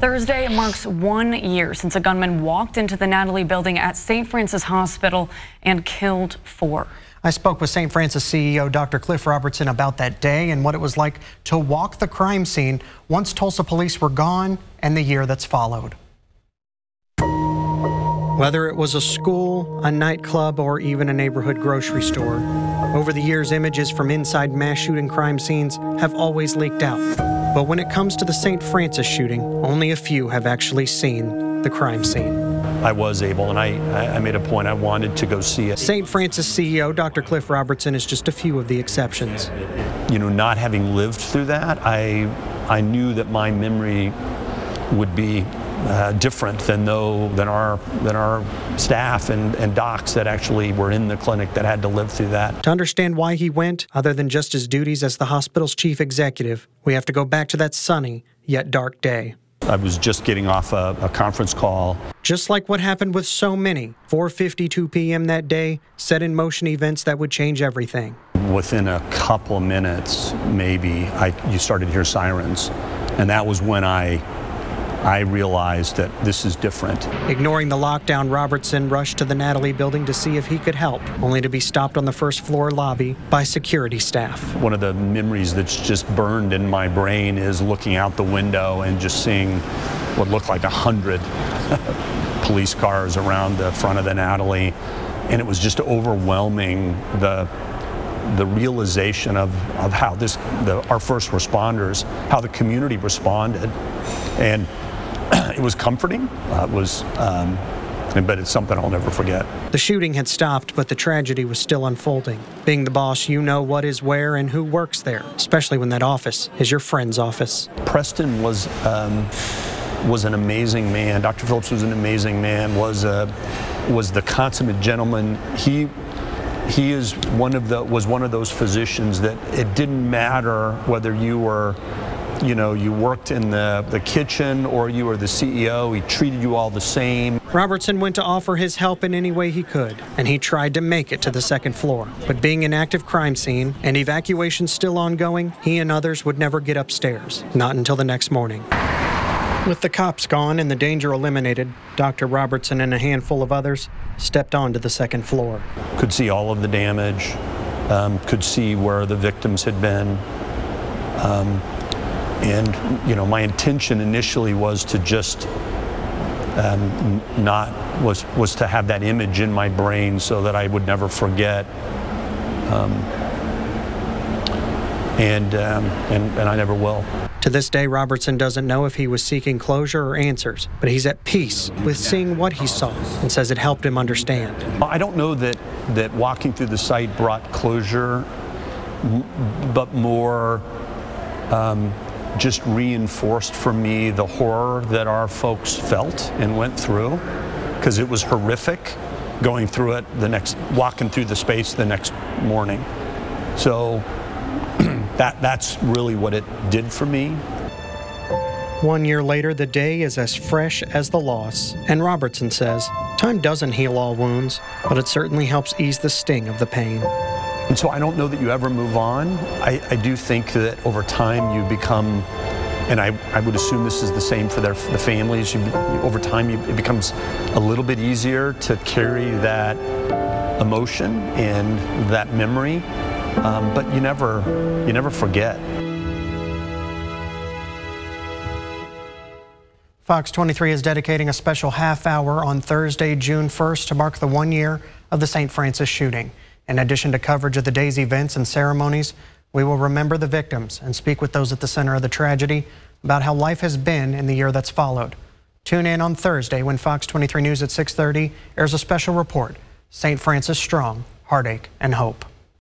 Thursday marks 1 year since a gunman walked into the Natalie Building at St. Francis Hospital and killed 4. I spoke with St. Francis CEO Dr. Cliff Robertson about that day and what it was like to walk the crime scene once Tulsa police were gone and the year that's followed. Whether it was a school, a nightclub, or even a neighborhood grocery store, over the years, images from inside mass shooting crime scenes have always leaked out. But when it comes to the St. Francis shooting, only a few have actually seen the crime scene. I was able, and I made a point, I wanted to go see it. St. Francis CEO Dr. Cliff Robertson is just a few of the exceptions. You know, not having lived through that, I knew that my memory would be different than our staff and docs that actually were in the clinic that had to live through that. To understand why he went, other than just his duties as the hospital's chief executive, we have to go back to that sunny yet dark day. I was just getting off a conference call. Just like what happened with so many, 4:52 p.m. that day set in motion events that would change everything. Within a couple of minutes, maybe, you started to hear sirens, and that was when I realized that this is different. Ignoring the lockdown, Robertson rushed to the Natalie Building to see if he could help, only to be stopped on the first floor lobby by security staff. One of the memories that's just burned in my brain is looking out the window and just seeing what looked like 100 police cars around the front of the Natalie, and it was just overwhelming, the realization of how our first responders, how the community responded. And it was comforting, but it's something I'll never forget. The shooting had stopped, but the tragedy was still unfolding. Being the boss, you know what is where and who works there, especially when that office is your friend's office. Preston was an amazing man. Dr. Phillips was an amazing man, was the consummate gentleman. He was one of those physicians that it didn't matter whether you were, you worked in the kitchen or you were the CEO, he treated you all the same. Robertson went to offer his help in any way he could, and he tried to make it to the second floor. But being an active crime scene and evacuation still ongoing, he and others would never get upstairs, not until the next morning. With the cops gone and the danger eliminated, Dr. Robertson and a handful of others stepped onto the second floor. Could see all of the damage, could see where the victims had been. And my intention initially was to just was to have that image in my brain so that I would never forget. And I never will. To this day, Robertson doesn't know if he was seeking closure or answers, but he's at peace with seeing what he saw and says it helped him understand. I don't know that walking through the site brought closure, but more just reinforced for me the horror that our folks felt and went through, because it was horrific going through it walking through the space the next morning. So that's really what it did for me. 1 year later, the day is as fresh as the loss, and Robertson says, time doesn't heal all wounds, but it certainly helps ease the sting of the pain. And so I don't know that you ever move on. I do think that over time you become, and I would assume this is the same for the families, over time it becomes a little bit easier to carry that emotion and that memory, but you never forget. Fox 23 is dedicating a special half hour on Thursday, June 1st to mark the 1 year of the St. Francis shooting. In addition to coverage of the day's events and ceremonies, we will remember the victims and speak with those at the center of the tragedy about how life has been in the year that's followed. Tune in on Thursday when Fox 23 News at 6:30 airs a special report, St. Francis Strong, Heartache and Hope.